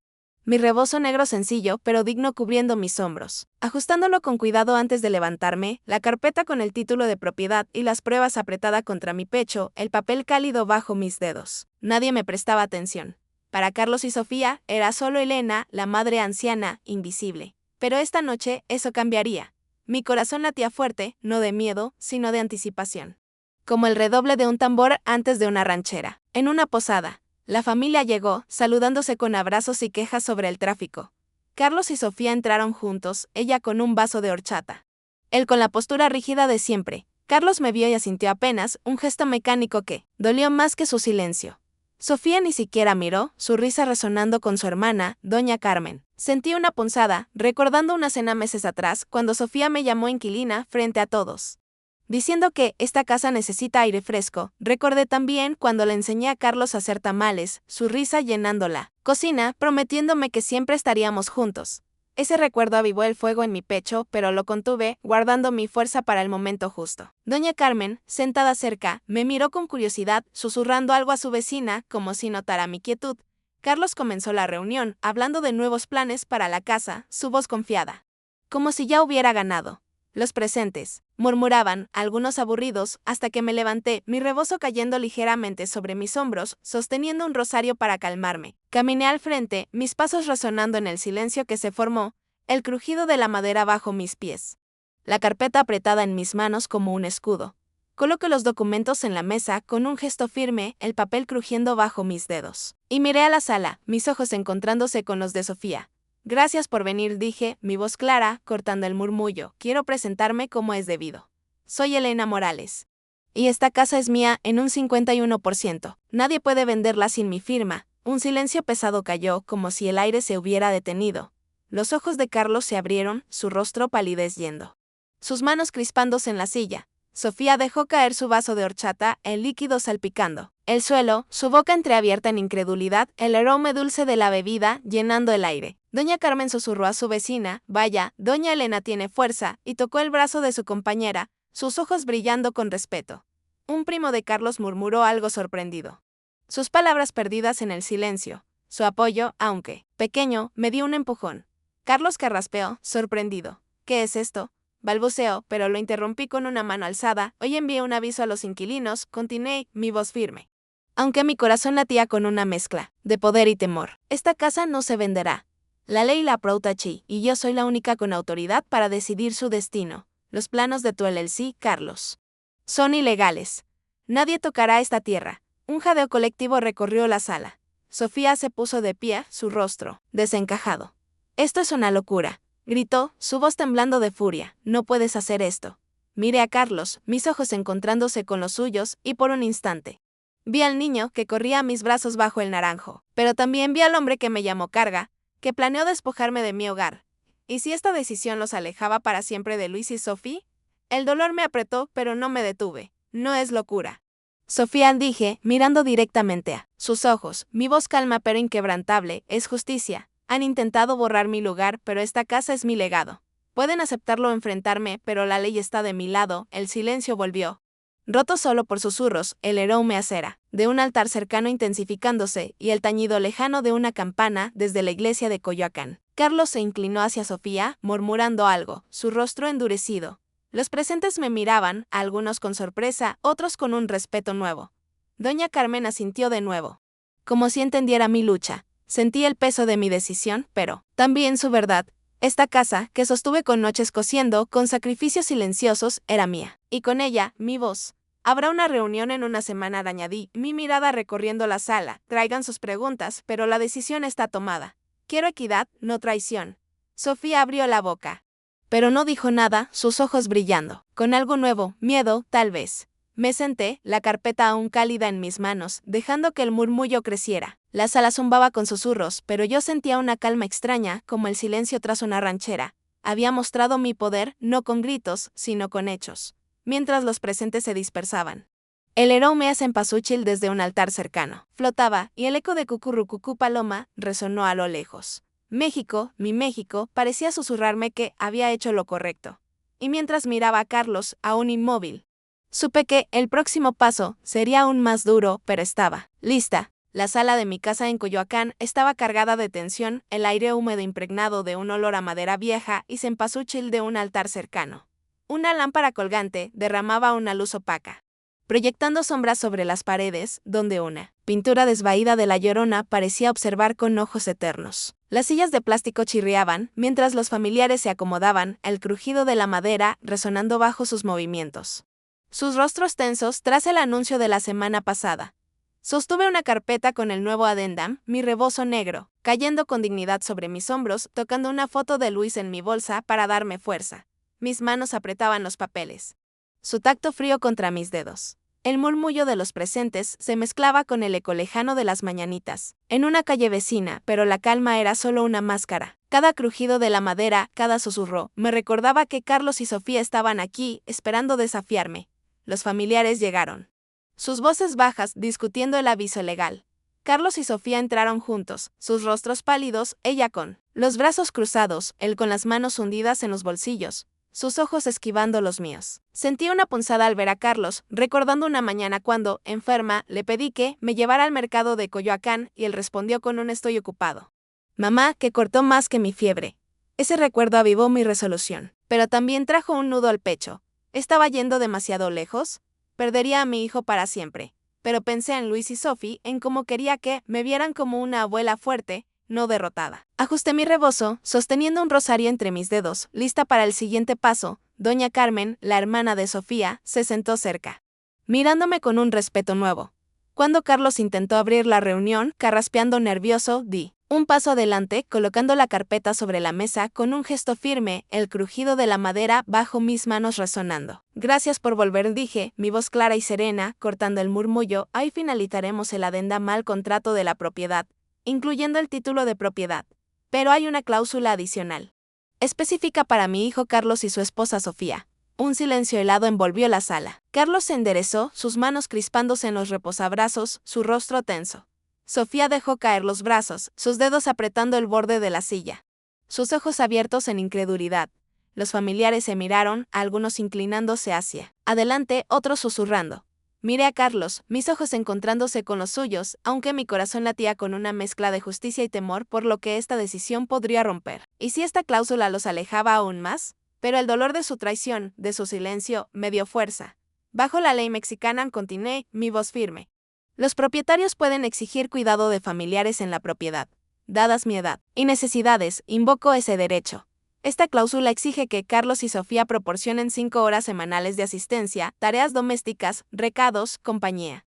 S1: Mi rebozo negro sencillo, pero digno cubriendo mis hombros. Ajustándolo con cuidado antes de levantarme, la carpeta con el título de propiedad y las pruebas apretada contra mi pecho, el papel cálido bajo mis dedos. Nadie me prestaba atención. Para Carlos y Sofía, era solo Elena, la madre anciana, invisible. Pero esta noche, eso cambiaría. Mi corazón latía fuerte, no de miedo, sino de anticipación. Como el redoble de un tambor antes de una ranchera. En una posada. La familia llegó, saludándose con abrazos y quejas sobre el tráfico. Carlos y Sofía entraron juntos, ella con un vaso de horchata. Él con la postura rígida de siempre. Carlos me vio y asintió apenas, un gesto mecánico que dolió más que su silencio. Sofía ni siquiera miró, su risa resonando con su hermana, doña Carmen. Sentí una punzada, recordando una cena meses atrás, cuando Sofía me llamó inquilina frente a todos, diciendo que esta casa necesita aire fresco. Recordé también cuando le enseñé a Carlos a hacer tamales, su risa llenando la cocina, prometiéndome que siempre estaríamos juntos. Ese recuerdo avivó el fuego en mi pecho, pero lo contuve, guardando mi fuerza para el momento justo. Doña Carmen, sentada cerca, me miró con curiosidad, susurrando algo a su vecina, como si notara mi quietud. Carlos comenzó la reunión, hablando de nuevos planes para la casa, su voz confiada, como si ya hubiera ganado. Los presentes murmuraban, algunos aburridos, hasta que me levanté, mi rebozo cayendo ligeramente sobre mis hombros, sosteniendo un rosario para calmarme. Caminé al frente, mis pasos resonando en el silencio que se formó, el crujido de la madera bajo mis pies. La carpeta apretada en mis manos como un escudo. Coloqué los documentos en la mesa con un gesto firme, el papel crujiendo bajo mis dedos. Y miré a la sala, mis ojos encontrándose con los de Sofía. Gracias por venir, dije, mi voz clara, cortando el murmullo. Quiero presentarme como es debido. Soy Elena Morales. Y esta casa es mía en un 51%. Nadie puede venderla sin mi firma. Un silencio pesado cayó, como si el aire se hubiera detenido. Los ojos de Carlos se abrieron, su rostro palideciendo. Sus manos crispándose en la silla. Sofía dejó caer su vaso de horchata, el líquido salpicando el suelo, su boca entreabierta en incredulidad, el aroma dulce de la bebida llenando el aire. Doña Carmen susurró a su vecina, vaya, doña Elena tiene fuerza, y tocó el brazo de su compañera, sus ojos brillando con respeto. Un primo de Carlos murmuró algo sorprendido. Sus palabras perdidas en el silencio. Su apoyo, aunque pequeño, me dio un empujón. Carlos carraspeó, sorprendido. ¿Qué es esto? Balbuceó, pero lo interrumpí con una mano alzada. Hoy envié un aviso a los inquilinos, continué, mi voz firme. Aunque mi corazón latía con una mezcla de poder y temor. Esta casa no se venderá. La ley la protege, y yo soy la única con autoridad para decidir su destino. Los planos de tu LLC, Carlos, son ilegales. Nadie tocará esta tierra. Un jadeo colectivo recorrió la sala. Sofía se puso de pie, su rostro desencajado. «Esto es una locura», gritó, su voz temblando de furia. «No puedes hacer esto». Miré a Carlos, mis ojos encontrándose con los suyos, y por un instante vi al niño que corría a mis brazos bajo el naranjo, pero también vi al hombre que me llamó carga, que planeó despojarme de mi hogar. ¿Y si esta decisión los alejaba para siempre de Luis y Sofía? El dolor me apretó, pero no me detuve. «No es locura». «Sofía», dije, mirando directamente a sus ojos, mi voz calma pero inquebrantable, «es justicia. Han intentado borrar mi lugar, pero esta casa es mi legado. Pueden aceptarlo o enfrentarme, pero la ley está de mi lado». El silencio volvió, roto solo por susurros, el aroma acera de un altar cercano intensificándose y el tañido lejano de una campana desde la iglesia de Coyoacán. Carlos se inclinó hacia Sofía, murmurando algo, su rostro endurecido. Los presentes me miraban, algunos con sorpresa, otros con un respeto nuevo. Doña Carmen asintió de nuevo, como si entendiera mi lucha. Sentí el peso de mi decisión, pero también su verdad. Esta casa, que sostuve con noches cosiendo, con sacrificios silenciosos, era mía. Y con ella, mi voz. «Habrá una reunión en una semana», añadí, mi mirada recorriendo la sala. «Traigan sus preguntas, pero la decisión está tomada. Quiero equidad, no traición». Sofía abrió la boca, pero no dijo nada, sus ojos brillando, con algo nuevo, miedo, tal vez. Me senté, la carpeta aún cálida en mis manos, dejando que el murmullo creciera. La sala zumbaba con susurros, pero yo sentía una calma extraña, como el silencio tras una ranchera. Había mostrado mi poder, no con gritos, sino con hechos, mientras los presentes se dispersaban. El aroma a cempasúchil desde un altar cercano flotaba, y el eco de cucurrucucú paloma resonó a lo lejos. México, mi México, parecía susurrarme que había hecho lo correcto. Y mientras miraba a Carlos, aún inmóvil, supe que el próximo paso sería aún más duro, pero estaba lista. La sala de mi casa en Coyoacán estaba cargada de tensión, el aire húmedo impregnado de un olor a madera vieja y cempasúchil de un altar cercano. Una lámpara colgante derramaba una luz opaca, proyectando sombras sobre las paredes, donde una pintura desvaída de la Llorona parecía observar con ojos eternos. Las sillas de plástico chirriaban, mientras los familiares se acomodaban, el crujido de la madera resonando bajo sus movimientos. Sus rostros tensos tras el anuncio de la semana pasada. Sostuve una carpeta con el nuevo adendum, mi rebozo negro, cayendo con dignidad sobre mis hombros, tocando una foto de Luis en mi bolsa para darme fuerza. Mis manos apretaban los papeles, su tacto frío contra mis dedos. El murmullo de los presentes se mezclaba con el eco lejano de las mañanitas, en una calle vecina, pero la calma era solo una máscara. Cada crujido de la madera, cada susurro, me recordaba que Carlos y Sofía estaban aquí, esperando desafiarme. Los familiares llegaron, sus voces bajas discutiendo el aviso legal. Carlos y Sofía entraron juntos, sus rostros pálidos, ella con los brazos cruzados, él con las manos hundidas en los bolsillos, sus ojos esquivando los míos. Sentí una punzada al ver a Carlos, recordando una mañana cuando, enferma, le pedí que me llevara al mercado de Coyoacán y él respondió con un «estoy ocupado». Mamá, que cortó más que mi fiebre. Ese recuerdo avivó mi resolución, pero también trajo un nudo al pecho. ¿Estaba yendo demasiado lejos? Perdería a mi hijo para siempre. Pero pensé en Luis y Sophie, en cómo quería que me vieran como una abuela fuerte, no derrotada. Ajusté mi rebozo, sosteniendo un rosario entre mis dedos, lista para el siguiente paso. Doña Carmen, la hermana de Sofía, se sentó cerca, mirándome con un respeto nuevo. Cuando Carlos intentó abrir la reunión, carraspeando nervioso, di un paso adelante, colocando la carpeta sobre la mesa con un gesto firme, el crujido de la madera bajo mis manos resonando. «Gracias por volver», dije, mi voz clara y serena, cortando el murmullo. «Ahí finalizaremos el adendum al contrato de la propiedad, incluyendo el título de propiedad. Pero hay una cláusula adicional, específica para mi hijo Carlos y su esposa Sofía». Un silencio helado envolvió la sala. Carlos se enderezó, sus manos crispándose en los reposabrazos, su rostro tenso. Sofía dejó caer los brazos, sus dedos apretando el borde de la silla, sus ojos abiertos en incredulidad. Los familiares se miraron, algunos inclinándose hacia adelante, otros susurrando. Miré a Carlos, mis ojos encontrándose con los suyos, aunque mi corazón latía con una mezcla de justicia y temor por lo que esta decisión podría romper. ¿Y si esta cláusula los alejaba aún más? Pero el dolor de su traición, de su silencio, me dio fuerza. Bajo la ley mexicana, continué, mi voz firme. Los propietarios pueden exigir cuidado de familiares en la propiedad. Dadas mi edad y necesidades, invoco ese derecho. Esta cláusula exige que Carlos y Sofía proporcionen 5 horas semanales de asistencia, tareas domésticas, recados, compañía.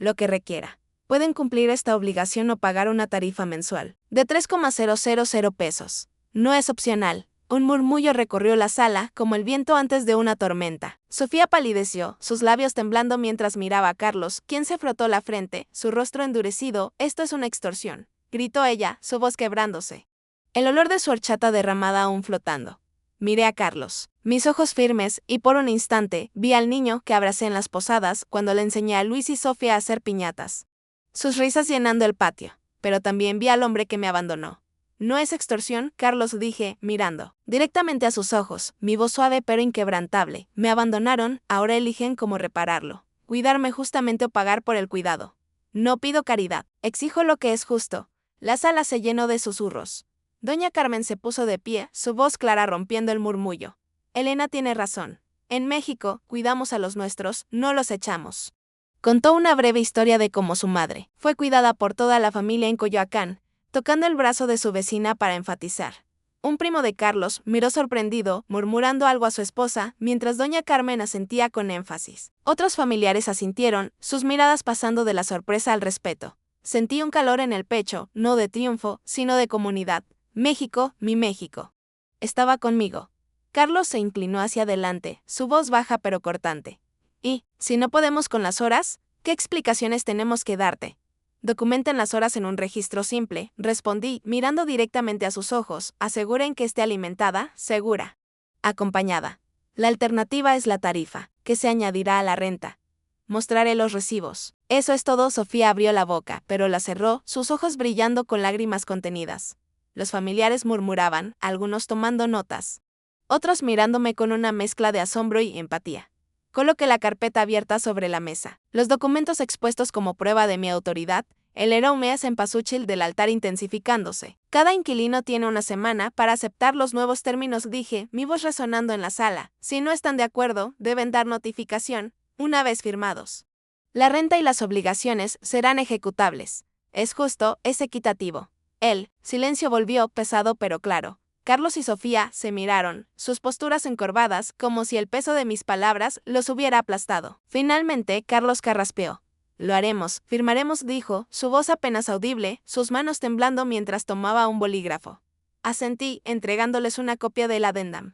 S1: lo que requiera. Pueden cumplir esta obligación o pagar una tarifa mensual de 3,000 pesos. No es opcional. Un murmullo recorrió la sala como el viento antes de una tormenta. Sofía palideció, sus labios temblando mientras miraba a Carlos, quien se frotó la frente, su rostro endurecido. «Esto es una extorsión», gritó ella, su voz quebrándose. El olor de su horchata derramada aún flotando. Miré a Carlos, mis ojos firmes, y por un instante vi al niño que abracé en las posadas cuando le enseñé a Luis y Sofía a hacer piñatas. Sus risas llenando el patio, pero también vi al hombre que me abandonó. «No es extorsión», Carlos, dije, mirando directamente a sus ojos, mi voz suave pero inquebrantable. «Me abandonaron, ahora eligen cómo repararlo. Cuidarme justamente o pagar por el cuidado. No pido caridad, exijo lo que es justo». La sala se llenó de susurros. Doña Carmen se puso de pie, su voz clara rompiendo el murmullo. «Elena tiene razón. En México, cuidamos a los nuestros, no los echamos». Contó una breve historia de cómo su madre fue cuidada por toda la familia en Coyoacán, tocando el brazo de su vecina para enfatizar. Un primo de Carlos miró sorprendido, murmurando algo a su esposa, mientras doña Carmen asentía con énfasis. Otros familiares asintieron, sus miradas pasando de la sorpresa al respeto. Sentí un calor en el pecho, no de triunfo, sino de comunidad. «México, mi México. Estaba conmigo». Carlos se inclinó hacia adelante, su voz baja pero cortante. «Y, si no podemos con las horas, ¿qué explicaciones tenemos que darte?» «Documenten las horas en un registro simple», respondí, mirando directamente a sus ojos. «Aseguren que esté alimentada, segura, acompañada. La alternativa es la tarifa, que se añadirá a la renta. Mostraré los recibos». «Eso es todo». Sofía abrió la boca, pero la cerró, sus ojos brillando con lágrimas contenidas. Los familiares murmuraban, algunos tomando notas, otros mirándome con una mezcla de asombro y empatía. Coloqué la carpeta abierta sobre la mesa, los documentos expuestos como prueba de mi autoridad, el aroma cempasúchil del altar intensificándose. «Cada inquilino tiene una semana para aceptar los nuevos términos», dije, mi voz resonando en la sala. «Si no están de acuerdo, deben dar notificación, una vez firmados. La renta y las obligaciones serán ejecutables. Es justo, es equitativo». El silencio volvió pesado pero claro. Carlos y Sofía se miraron, sus posturas encorvadas, como si el peso de mis palabras los hubiera aplastado. Finalmente, Carlos carraspeó. «Lo haremos, firmaremos», dijo, su voz apenas audible, sus manos temblando mientras tomaba un bolígrafo. Asentí, entregándoles una copia del adendum.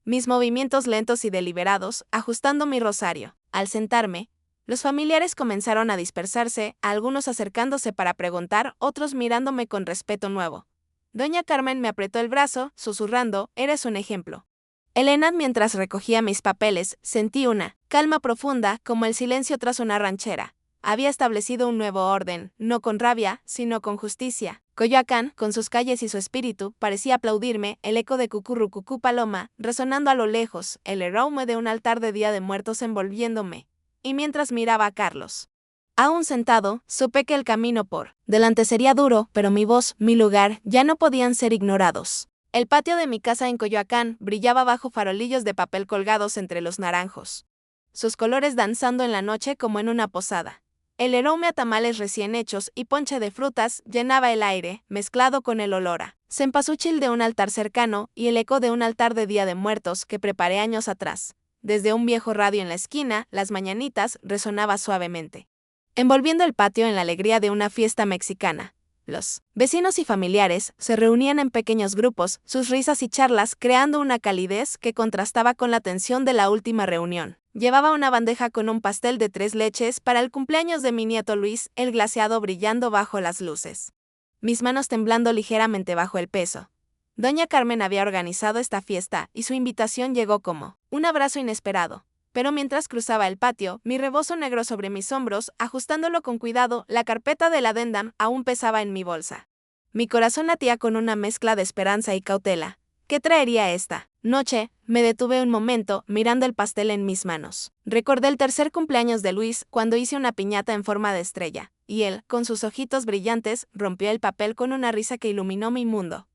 S1: Mis movimientos lentos y deliberados, ajustando mi rosario. Al sentarme, los familiares comenzaron a dispersarse, algunos acercándose para preguntar, otros mirándome con respeto nuevo. Doña Carmen me apretó el brazo, susurrando, «Eres un ejemplo». Elena, mientras recogía mis papeles, sentí una calma profunda, como el silencio tras una ranchera. Había establecido un nuevo orden, no con rabia, sino con justicia. Coyoacán, con sus calles y su espíritu, parecía aplaudirme, el eco de cucurrucucú paloma, resonando a lo lejos, el aroma de un altar de Día de Muertos envolviéndome. Y mientras miraba a Carlos, aún sentado, supe que el camino por delante sería duro, pero mi voz, mi lugar, ya no podían ser ignorados. El patio de mi casa en Coyoacán brillaba bajo farolillos de papel colgados entre los naranjos, sus colores danzando en la noche como en una posada. El aroma a tamales recién hechos y ponche de frutas llenaba el aire, mezclado con el olor a cempasúchil de un altar cercano y el eco de un altar de Día de Muertos que preparé años atrás. Desde un viejo radio en la esquina, las mañanitas resonaba suavemente, envolviendo el patio en la alegría de una fiesta mexicana. Los vecinos y familiares se reunían en pequeños grupos, sus risas y charlas creando una calidez que contrastaba con la tensión de la última reunión. Llevaba una bandeja con un pastel de 3 leches para el cumpleaños de mi nieto Luis, el glaseado brillando bajo las luces. Mis manos temblando ligeramente bajo el peso. Doña Carmen había organizado esta fiesta y su invitación llegó como un abrazo inesperado. Pero mientras cruzaba el patio, mi rebozo negro sobre mis hombros, ajustándolo con cuidado, la carpeta del adendum aún pesaba en mi bolsa. Mi corazón latía con una mezcla de esperanza y cautela. ¿Qué traería esta noche? Me detuve un momento, mirando el pastel en mis manos. Recordé el tercer cumpleaños de Luis, cuando hice una piñata en forma de estrella, y él, con sus ojitos brillantes, rompió el papel con una risa que iluminó mi mundo.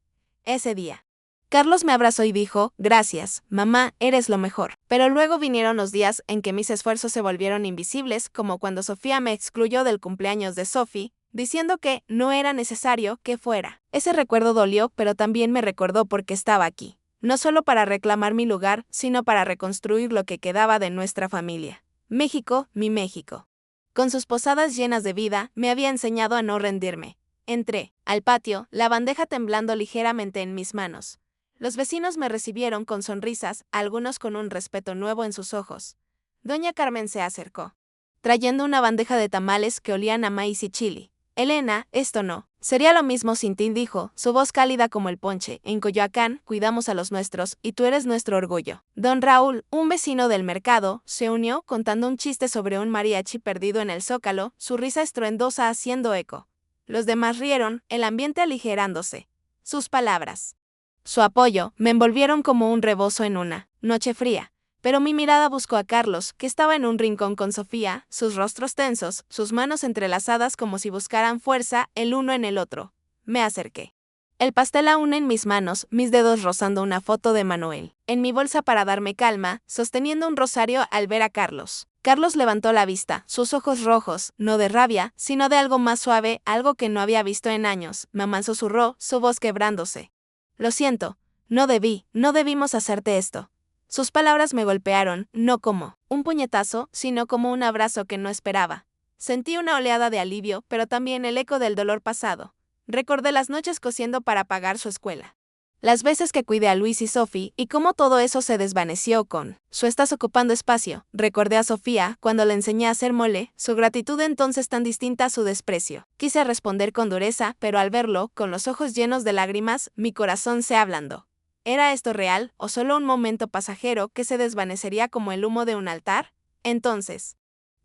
S1: Ese día, Carlos me abrazó y dijo, «Gracias, mamá, eres lo mejor». Pero luego vinieron los días en que mis esfuerzos se volvieron invisibles, como cuando Sofía me excluyó del cumpleaños de Sophie, diciendo que no era necesario que fuera. Ese recuerdo dolió, pero también me recordó por qué estaba aquí. No solo para reclamar mi lugar, sino para reconstruir lo que quedaba de nuestra familia. México, mi México. Con sus posadas llenas de vida, me había enseñado a no rendirme. Entré al patio, la bandeja temblando ligeramente en mis manos. Los vecinos me recibieron con sonrisas, algunos con un respeto nuevo en sus ojos. Doña Carmen se acercó, trayendo una bandeja de tamales que olían a maíz y chili. Elena, esto no. Sería lo mismo sin ti, dijo, su voz cálida como el ponche. En Coyoacán cuidamos a los nuestros y tú eres nuestro orgullo. Don Raúl, un vecino del mercado, se unió contando un chiste sobre un mariachi perdido en el zócalo, su risa estruendosa haciendo eco. Los demás rieron, el ambiente aligerándose. Sus palabras, su apoyo, me envolvieron como un rebozo en una noche fría. Pero mi mirada buscó a Carlos, que estaba en un rincón con Sofía, sus rostros tensos, sus manos entrelazadas como si buscaran fuerza el uno en el otro. Me acerqué. El pastel aún en mis manos, mis dedos rozando una foto de Manuel. En mi bolsa para darme calma, sosteniendo un rosario al ver a Carlos. Carlos levantó la vista, sus ojos rojos, no de rabia, sino de algo más suave, algo que no había visto en años. Mamá susurró, su voz quebrándose. Lo siento, no debimos hacerte esto. Sus palabras me golpearon, no como un puñetazo, sino como un abrazo que no esperaba. Sentí una oleada de alivio, pero también el eco del dolor pasado. Recordé las noches cosiendo para pagar su escuela. Las veces que cuidé a Luis y Sophie, y cómo todo eso se desvaneció con su estás ocupando espacio. Recordé a Sofía, cuando le enseñé a hacer mole, su gratitud entonces tan distinta a su desprecio. Quise responder con dureza, pero al verlo, con los ojos llenos de lágrimas, mi corazón se ablandó. ¿Era esto real, o solo un momento pasajero que se desvanecería como el humo de un altar? Entonces,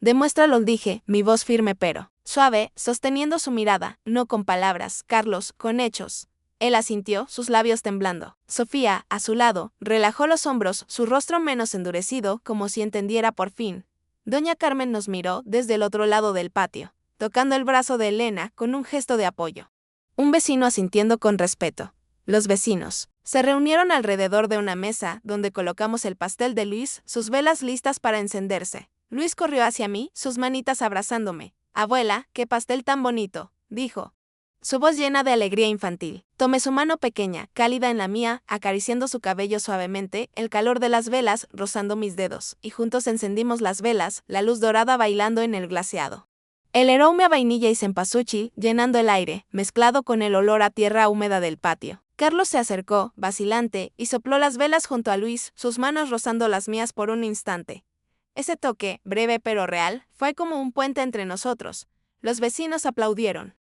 S1: demuéstralo, dije, mi voz firme pero suave, sosteniendo su mirada, no con palabras, Carlos, con hechos. Él asintió, sus labios temblando. Sofía, a su lado, relajó los hombros, su rostro menos endurecido, como si entendiera por fin. Doña Carmen nos miró desde el otro lado del patio, tocando el brazo de Elena con un gesto de apoyo. Un vecino asintiendo con respeto. Los vecinos se reunieron alrededor de una mesa donde colocamos el pastel de Luis, sus velas listas para encenderse. Luis corrió hacia mí, sus manitas abrazándome. Abuela, qué pastel tan bonito, dijo. Su voz llena de alegría infantil. Tomé su mano pequeña, cálida en la mía, acariciando su cabello suavemente, el calor de las velas rozando mis dedos, y juntos encendimos las velas, la luz dorada bailando en el glaseado. El aroma a vainilla y cempasúchil llenando el aire, mezclado con el olor a tierra húmeda del patio. Carlos se acercó, vacilante, y sopló las velas junto a Luis, sus manos rozando las mías por un instante. Ese toque, breve pero real, fue como un puente entre nosotros. Los vecinos aplaudieron.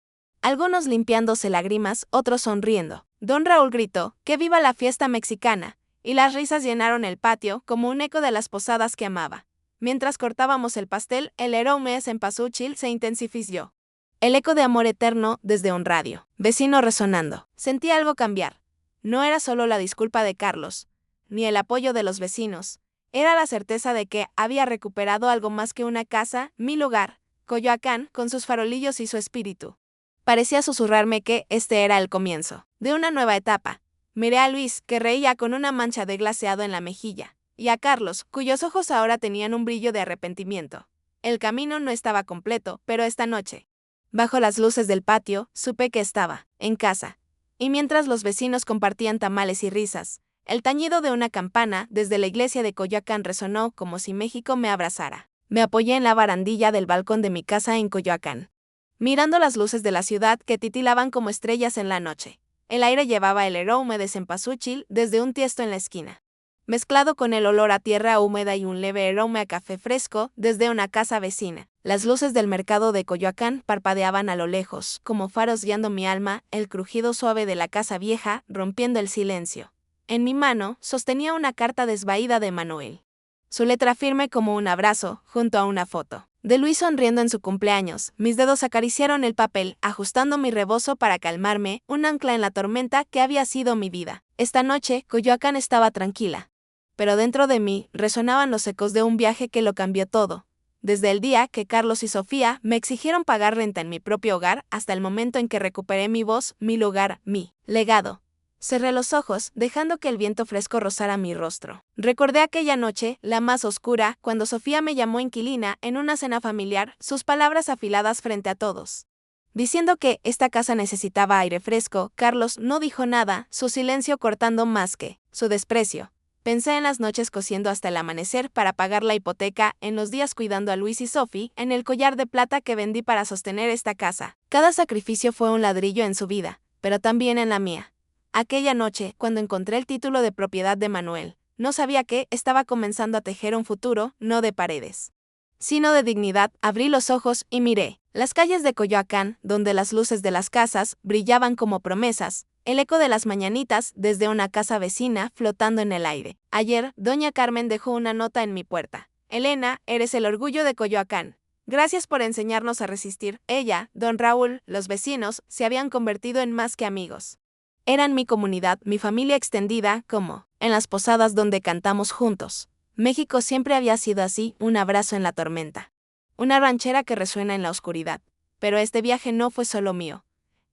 S1: Algunos limpiándose lágrimas, otros sonriendo. Don Raúl gritó, ¡que viva la fiesta mexicana! Y las risas llenaron el patio como un eco de las posadas que amaba. Mientras cortábamos el pastel, el aroma a cempasúchil se intensificó. El eco de amor eterno desde un radio. Vecino resonando. Sentí algo cambiar. No era solo la disculpa de Carlos, ni el apoyo de los vecinos. Era la certeza de que había recuperado algo más que una casa, mi lugar, Coyoacán, con sus farolillos y su espíritu. Parecía susurrarme que este era el comienzo de una nueva etapa. Miré a Luis, que reía con una mancha de glaseado en la mejilla, y a Carlos, cuyos ojos ahora tenían un brillo de arrepentimiento. El camino no estaba completo, pero esta noche, bajo las luces del patio, supe que estaba en casa. Y mientras los vecinos compartían tamales y risas, el tañido de una campana desde la iglesia de Coyoacán resonó como si México me abrazara. Me apoyé en la barandilla del balcón de mi casa en Coyoacán, mirando las luces de la ciudad que titilaban como estrellas en la noche. El aire llevaba el aroma de cempasúchil desde un tiesto en la esquina, mezclado con el olor a tierra húmeda y un leve aroma a café fresco desde una casa vecina. Las luces del mercado de Coyoacán parpadeaban a lo lejos, como faros guiando mi alma, el crujido suave de la casa vieja rompiendo el silencio. En mi mano sostenía una carta desvaída de Manuel. Su letra firme como un abrazo, junto a una foto de Luis sonriendo en su cumpleaños. Mis dedos acariciaron el papel, ajustando mi rebozo para calmarme, un ancla en la tormenta que había sido mi vida. Esta noche, Coyoacán estaba tranquila. Pero dentro de mí resonaban los ecos de un viaje que lo cambió todo. Desde el día que Carlos y Sofía me exigieron pagar renta en mi propio hogar hasta el momento en que recuperé mi voz, mi lugar, mi legado. Cerré los ojos, dejando que el viento fresco rozara mi rostro. Recordé aquella noche, la más oscura, cuando Sofía me llamó inquilina en una cena familiar, sus palabras afiladas frente a todos. Diciendo que esta casa necesitaba aire fresco, Carlos no dijo nada, su silencio cortando más que su desprecio. Pensé en las noches cosiendo hasta el amanecer para pagar la hipoteca, en los días cuidando a Luis y Sophie, en el collar de plata que vendí para sostener esta casa. Cada sacrificio fue un ladrillo en su vida, pero también en la mía. Aquella noche, cuando encontré el título de propiedad de Manuel, no sabía que estaba comenzando a tejer un futuro, no de paredes, sino de dignidad. Abrí los ojos y miré las calles de Coyoacán, donde las luces de las casas brillaban como promesas, el eco de las mañanitas desde una casa vecina flotando en el aire. Ayer, doña Carmen dejó una nota en mi puerta. Elena, eres el orgullo de Coyoacán. Gracias por enseñarnos a resistir. Ella, don Raúl, los vecinos, se habían convertido en más que amigos. Eran mi comunidad, mi familia extendida, como en las posadas donde cantamos juntos. México siempre había sido así, un abrazo en la tormenta. Una ranchera que resuena en la oscuridad. Pero este viaje no fue solo mío.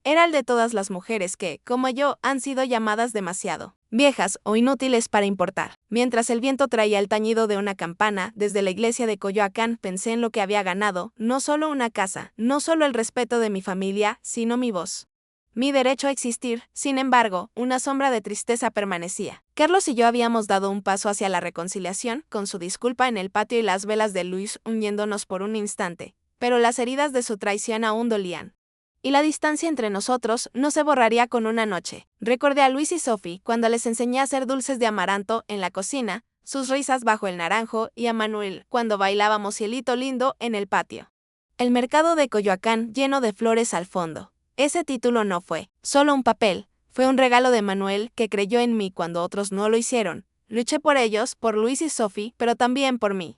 S1: Era el de todas las mujeres que, como yo, han sido llamadas demasiado viejas o inútiles para importar. Mientras el viento traía el tañido de una campana, desde la iglesia de Coyoacán pensé en lo que había ganado, no solo una casa, no solo el respeto de mi familia, sino mi voz. Mi derecho a existir. Sin embargo, una sombra de tristeza permanecía. Carlos y yo habíamos dado un paso hacia la reconciliación, con su disculpa en el patio y las velas de Luis uniéndonos por un instante, pero las heridas de su traición aún dolían. Y la distancia entre nosotros no se borraría con una noche. Recordé a Luis y Sophie cuando les enseñé a hacer dulces de amaranto en la cocina, sus risas bajo el naranjo, y a Manuel cuando bailábamos Cielito Lindo en el patio. El mercado de Coyoacán lleno de flores al fondo. Ese título no fue solo un papel, fue un regalo de Manuel que creyó en mí cuando otros no lo hicieron. Luché por ellos, por Luis y Sophie, pero también por mí.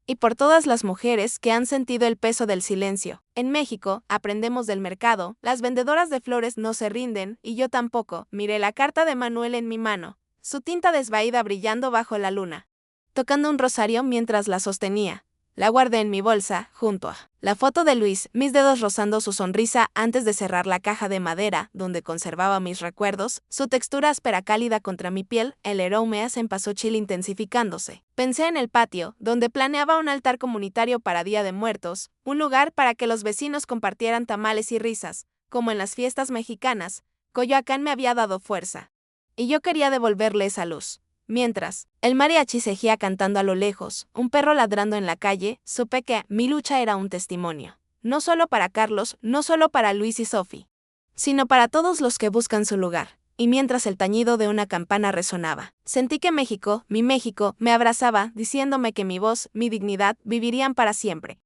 S1: Y por todas las mujeres que han sentido el peso del silencio. En México, aprendemos del mercado, las vendedoras de flores no se rinden, y yo tampoco. Miré la carta de Manuel en mi mano, su tinta desvaída brillando bajo la luna. Tocando un rosario mientras la sostenía. La guardé en mi bolsa, junto a la foto de Luis, mis dedos rozando su sonrisa antes de cerrar la caja de madera, donde conservaba mis recuerdos, su textura áspera cálida contra mi piel, el aroma en cempasúchil intensificándose. Pensé en el patio, donde planeaba un altar comunitario para Día de Muertos, un lugar para que los vecinos compartieran tamales y risas, como en las fiestas mexicanas. Coyoacán me había dado fuerza. Y yo quería devolverle esa luz. Mientras, el mariachi seguía cantando a lo lejos, un perro ladrando en la calle, supe que mi lucha era un testimonio. No solo para Carlos, no solo para Luis y Sophie, sino para todos los que buscan su lugar. Y mientras el tañido de una campana resonaba, sentí que México, mi México, me abrazaba, diciéndome que mi voz, mi dignidad, vivirían para siempre.